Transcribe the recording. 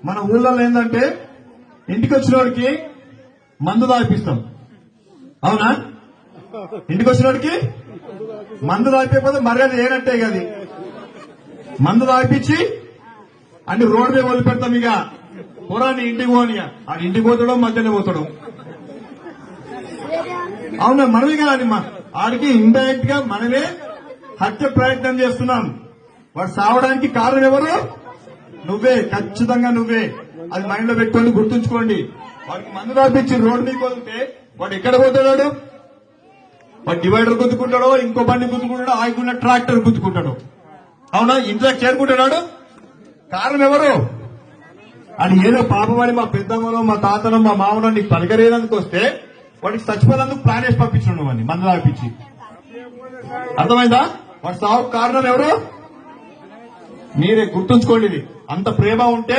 మన ఊళ్ళో ఏంటంటే ఇంటికి వచ్చిన వాడికి మందు తాగిపిస్తాం. అవునా? ఇంటికి వచ్చిన వాడికి మందు తాగిపోతే మర్యాద ఏనంటే గది మందు తాగిపించి అన్ని రోడ్డు మీద వదిలిపెడతాం. ఇక పురాన్ని ఇంటికి పోని ఆ ఇంటికి పోతాడో మధ్యలో పోతాడు. అవునా? మనమే కదా ఆడికి ఇండైరెక్ట్ గా మనమే హత్య ప్రయత్నం చేస్తున్నాం. వాడు సావడానికి కారణం ఎవరు? నువ్వే, ఖచ్చితంగా నువ్వే. అది మైండ్ లో పెట్టుకోండి, గుర్తుంచుకోండి. వాడికి మందు తాపించి రోడ్డు మీద వదిలితే వాడు ఎక్కడ పోతాడు? వాడు డివైడర్ గుద్దుకుంటాడో, ఇంకో బండి గుద్దుకుంటాడో, ఆగున్న ట్రాక్టర్ గుద్దుకుంటాడు. అవునా? ఇంట్లోకి చేరుకుంటున్నాడు. కారణం ఎవరు? అది ఏదో పాపమని మా పెద్దమ్మలో, మా తాతలో, మా మామలో నీకు పలకరేనందుకు వస్తే వాడికి చచ్చిపోయినందుకు ప్లాన్ చేసి పంపించండు అని మందు తాపించి. అర్థమైందా? వాడు సాగు కారణం ఎవరు? మీరే గుర్తుంచుకోండి. ఇది అంత ప్రేమ ఉంటే